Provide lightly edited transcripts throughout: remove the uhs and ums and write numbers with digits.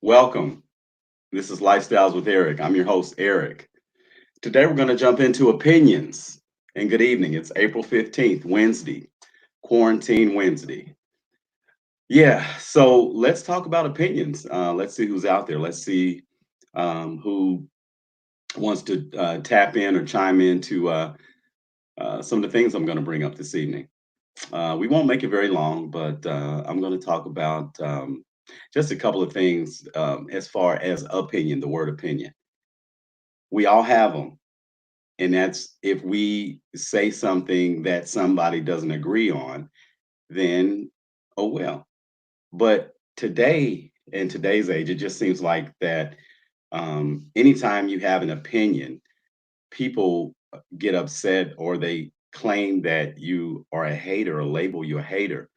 Welcome. This is Lifestyles with Eric. I'm your host, Eric. Today we're going to jump into opinions. And good evening. It's April 15th, Wednesday, Quarantine Wednesday. Yeah, so let's talk about opinions. Let's see who's out there. Let's see who wants to tap in or chime in to some of the things I'm going to bring up this evening. We won't make it very long, but I'm going to talk about just a couple of things as far as opinion, the word opinion. We all have them. And that's if we say something that somebody doesn't agree on, then oh well. But today, in today's age, it just seems like that anytime you have an opinion, people get upset or they claim that you are a hater or label you a hater.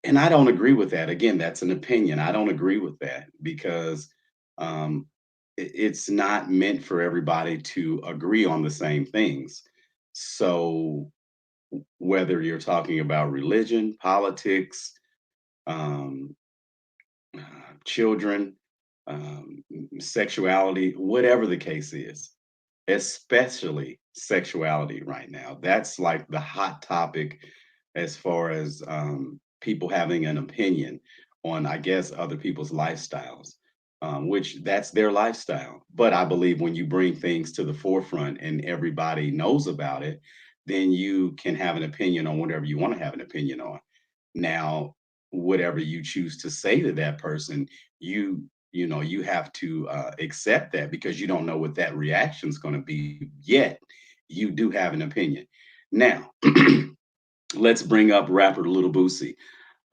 And I don't agree with that. Again, that's an opinion. I don't agree with that because um, it's not meant for everybody to agree on the same things. So, whether you're talking about religion, politics, um, uh, children, sexuality, whatever the case is, especially sexuality right now, that's like the hot topic as far as people having an opinion on, I guess, other people's lifestyles, which that's their lifestyle. But I believe when you bring things to the forefront and everybody knows about it, then you can have an opinion on whatever you want to have an opinion on. Now, whatever you choose to say to that person, you have to accept that because you don't know what that reaction is going to be yet. You do have an opinion. Now, let's bring up rapper Little Boosie.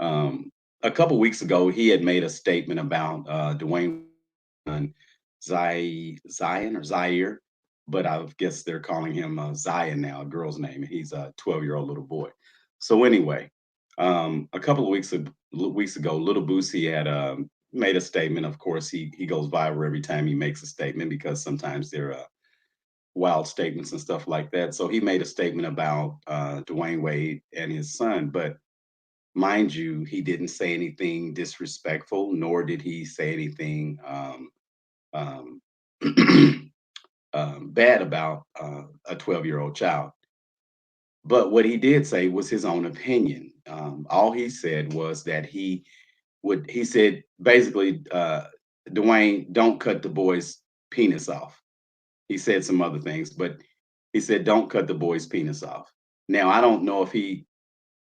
Um, a couple weeks ago, he had made a statement about Dwayne son, Zion or Zaire, but I guess they're calling him Zion now, a girl's name. He's a 12-year-old little boy. So anyway, a couple of weeks ago, Little Boosie had made a statement. Of course, he goes viral every time he makes a statement because sometimes they're wild statements and stuff like that. So he made a statement about Dwayne Wade and his son, but mind you, he didn't say anything disrespectful, nor did he say anything um, bad about a 12-year-old child. But what he did say was his own opinion. All he said was that he said basically, Dwayne, don't cut the boy's penis off. He said some other things, but he said, don't cut the boy's penis off. Now, I don't know if he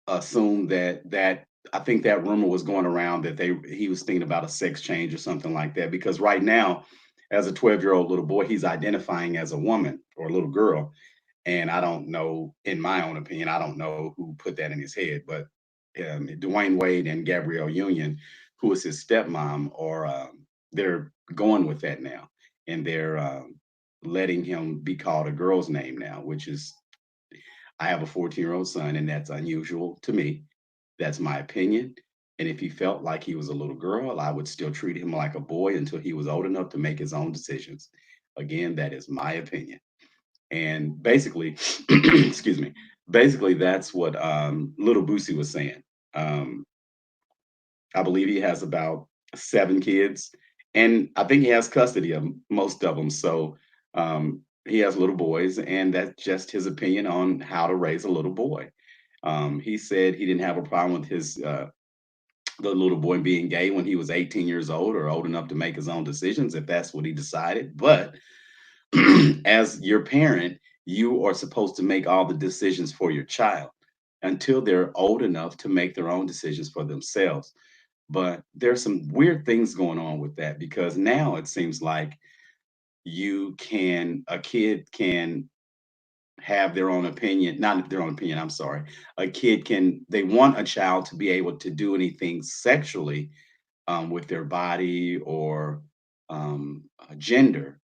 assumed that I think that rumor was going around that he was thinking about a sex change or something like that. Because right now, as a 12-year-old little boy, he's identifying as a woman or a little girl. And I don't know, in my own opinion, I don't know who put that in his head, but Dwayne Wade and Gabrielle Union, who is his stepmom, or they're going with that now, and they're letting him be called a girl's name now, which is I have a 14-year-old son, and that's unusual to me. That's my opinion. And if he felt like he was a little girl, I would still treat him like a boy until he was old enough to make his own decisions. Again, that is my opinion. And basically, excuse me, basically that's what Little Boosie was saying. Um, I believe he has about 7 kids, and I think he has custody of most of them. So he has little boys, and that's just his opinion on how to raise a little boy. He said he didn't have a problem with his the little boy being gay when he was 18 years old or old enough to make his own decisions if that's what he decided. But as your parent, you are supposed to make all the decisions for your child until they're old enough to make their own decisions for themselves. But there's some weird things going on with that because now it seems like a kid can have their own opinion, not their own opinion, I'm sorry. They want a child to be able to do anything sexually with their body or gender.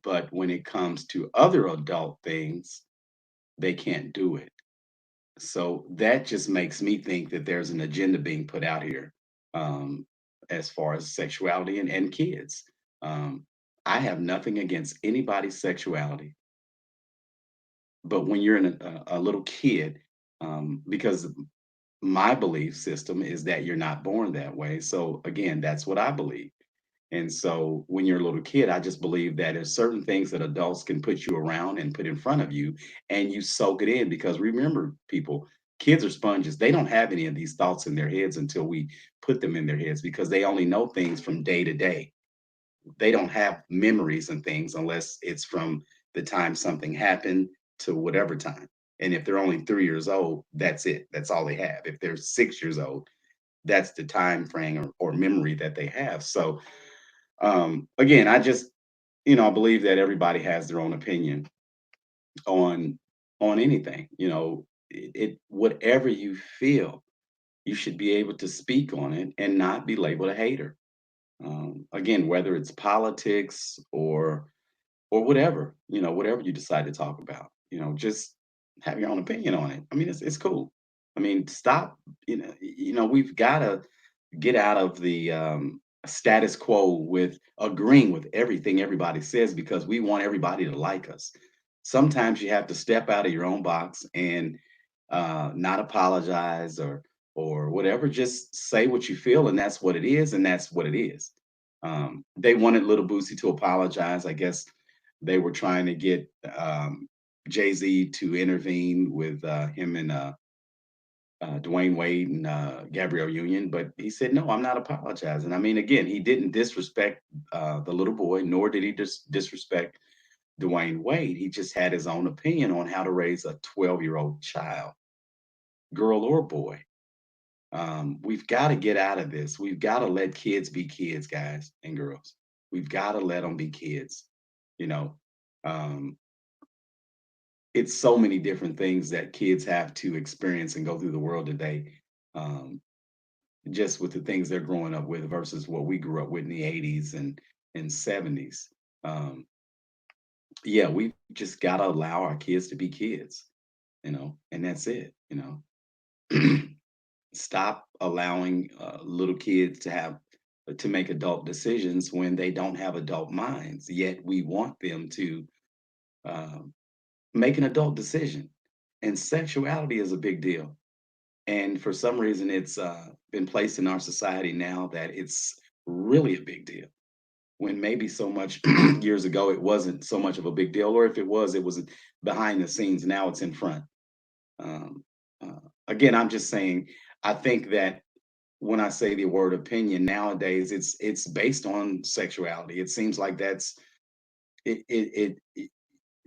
But when it comes to other adult things, they can't do it. So that just makes me think that there's an agenda being put out here um, as far as sexuality and kids. Um, I have nothing against anybody's sexuality, but when you're in a little kid, because my belief system is that you're not born that way. So again, that's what I believe. And so when you're a little kid, I just believe that there's certain things that adults can put you around and put in front of you, and you soak it in. Because remember, people, kids are sponges. They don't have any of these thoughts in their heads until we put them in their heads, because they only know things from day to day. They don't have memories and things unless it's from the time something happened to whatever time. And if they're only 3 years old, that's it. That's all they have. If they're 6 years old, that's the time frame or memory that they have. So again, I just, I believe that everybody has their own opinion on anything. Whatever you feel, you should be able to speak on it and not be labeled a hater. Again, whether it's politics or whatever, whatever you decide to talk about, just have your own opinion on it. I mean, it's cool. I mean, stop. We've got to get out of the status quo with agreeing with everything everybody says because we want everybody to like us. Sometimes you have to step out of your own box and not apologize or whatever. Just say what you feel, and that's what it is, and that's what it is. They wanted Little Boosie to apologize. I guess they were trying to get Jay Z to intervene with him and Dwayne Wade and Gabrielle Union, but he said, "No, I'm not apologizing." I mean, again, he didn't disrespect the little boy, nor did he disrespect Dwayne Wade. He just had his own opinion on how to raise a 12-year-old child, girl or boy. We've got to get out of this. We've got to let kids be kids, guys and girls. We've got to let them be kids. You know, um, it's so many different things that kids have to experience and go through the world today. Um, just with the things they're growing up with versus what we grew up with in the 80s and 70s. Um, yeah, we just got to allow our kids to be kids, and that's it. Stop allowing little kids to make adult decisions when they don't have adult minds. Yet we want them to um, make an adult decision. And sexuality is a big deal. And for some reason, it's been placed in our society now that it's really a big deal. When maybe so much years ago, it wasn't so much of a big deal, or if it was behind the scenes. Now it's in front. Um, again, I'm just saying, I think that when I say the word opinion nowadays, it's based on sexuality. It seems like that's it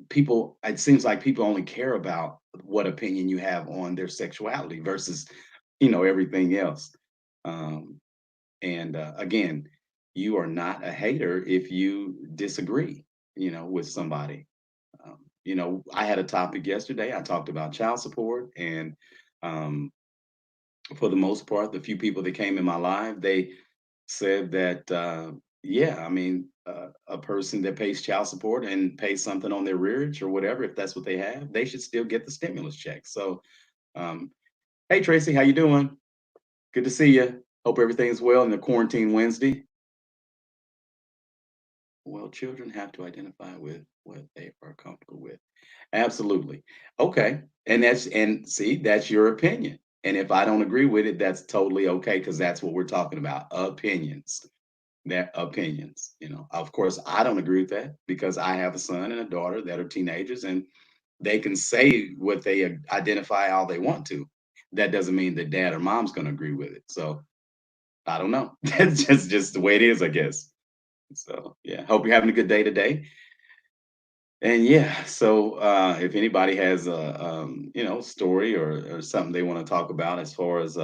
people. It seems like people only care about what opinion you have on their sexuality versus everything else. Um, and again, you are not a hater if you disagree, with somebody. I had a topic yesterday. I talked about child support, and um, for the most part, the few people that came in my live, they said that, yeah, I mean, a person that pays child support and pays something on their rearage or whatever, if that's what they have, they should still get the stimulus check. So, um, hey Tracy, how you doing? Good to see you. Hope everything's well in the quarantine Wednesday. Well, children have to identify with what they are comfortable with. Absolutely. Okay. And see, that's your opinion. And if I don't agree with it, that's totally okay because that's what we're talking about. Opinions. Their opinions. Of course, I don't agree with that because I have a son and a daughter that are teenagers and they can say what they identify all they want to. That doesn't mean that dad or mom's going to agree with it. So I don't know. That's just the way it is, I guess. So yeah, hope you're having a good day today. And yeah, so if anybody has a story or something they want to talk about as far as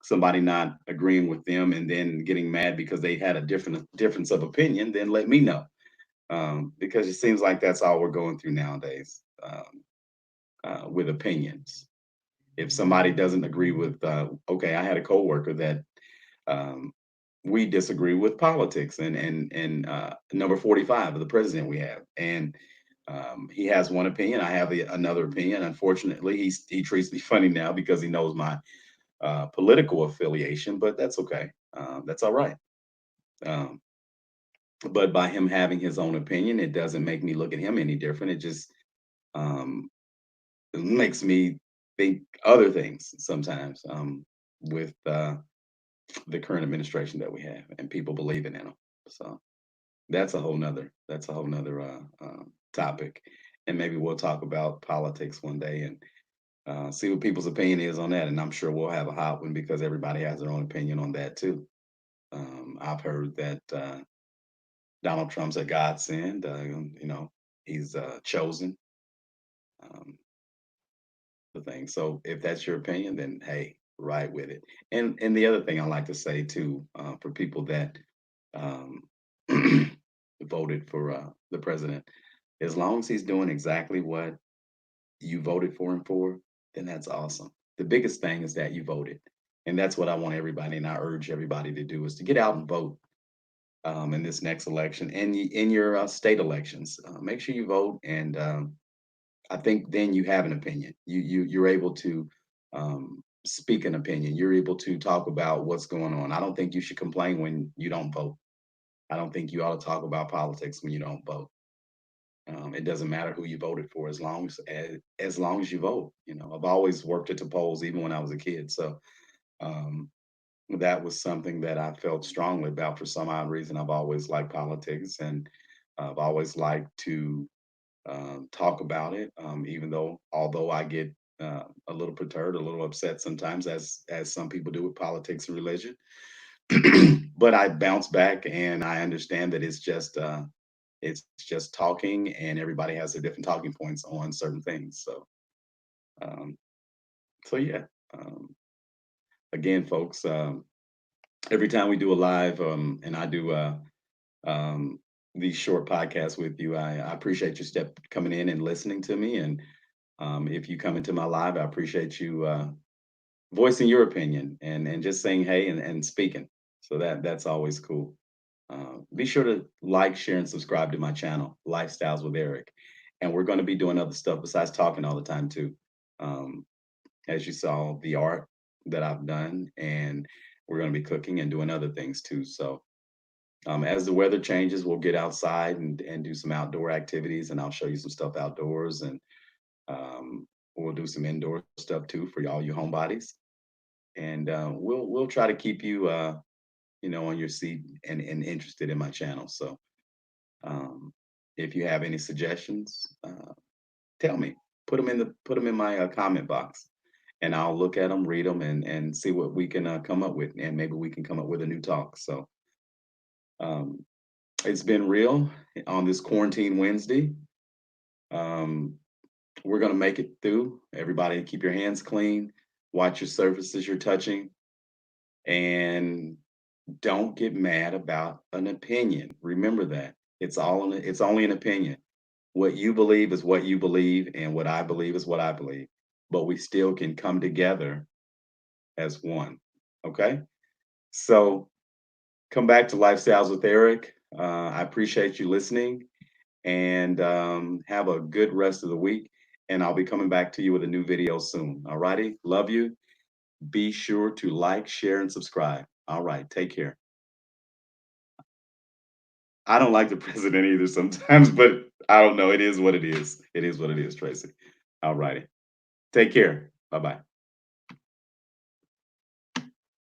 somebody not agreeing with them and then getting mad because they had a difference of opinion, then let me know. Because it seems like that's all we're going through nowadays with opinions. If somebody doesn't agree with, okay, I had a coworker that um, we disagree with politics and number 45 of the president we have, and he has one opinion. I have another opinion. Unfortunately, he treats me funny now because he knows my political affiliation, but that's okay. That's all right. Um, but by him having his own opinion, it doesn't make me look at him any different. It just um, makes me think other things sometimes with the current administration that we have and people believing in them. So that's a whole nother topic, and maybe we'll talk about politics one day and see what people's opinion is on that. And I'm sure we'll have a hot one because everybody has their own opinion on that too. I've heard that Donald Trump's a godsend. He's chosen um, the thing. So if that's your opinion, then hey, ride with it. And the other thing I like to say too, for people that um, voted for the president, as long as he's doing exactly what you voted for him for, then that's awesome. The biggest thing is that you voted. And that's what I want everybody, and I urge everybody to do, is to get out and vote in this next election and in your state elections. Make sure you vote, and I think then you have an opinion. You're able to speak an opinion. You're able to talk about what's going on. I don't think you should complain when you don't vote. I don't think you ought to talk about politics when you don't vote. It doesn't matter who you voted for as long as you vote. I've always worked at the polls, even when I was a kid. So um, that was something that I felt strongly about for some odd reason. I've always liked politics, and I've always liked to talk about it. Even although I get a little perturbed, a little upset sometimes, as some people do with politics and religion. But I bounce back, and I understand that it's just talking, and everybody has their different talking points on certain things. Um, so yeah. Um, Again, folks, every time we do a live, and I do um, these short podcasts with you, I appreciate you coming in and listening to me. And if you come into my live, I appreciate you voicing your opinion and just saying hey and speaking. So that's always cool. Be sure to like, share, and subscribe to my channel, Lifestyles with Eric. And we're going to be doing other stuff besides talking all the time too. Um, as you saw, the art that I've done, and we're going to be cooking and doing other things too. So as the weather changes, we'll get outside and do some outdoor activities, and I'll show you some stuff outdoors, and um, we'll do some indoor stuff too for all you homebodies. And we'll try to keep you on your seat and interested in my channel. So um, if you have any suggestions, tell me. Put them in my comment box, and I'll look at them, read them, and see what we can come up with, and maybe we can come up with a new talk. So um, it's been real on this quarantine Wednesday. Um, we're gonna make it through. Everybody, keep your hands clean. Watch your surfaces you're touching, and don't get mad about an opinion. Remember that it's only an opinion. What you believe is what you believe, and what I believe is what I believe. But we still can come together as one. Okay. So come back to Lifestyles with Eric. I appreciate you listening, and have a good rest of the week. And I'll be coming back to you with a new video soon. All righty. Love you. Be sure to like, share, and subscribe. All right. Take care. I don't like the president either sometimes, but I don't know. It is what it is. It is what it is, Tracy. All righty. Take care. Bye bye.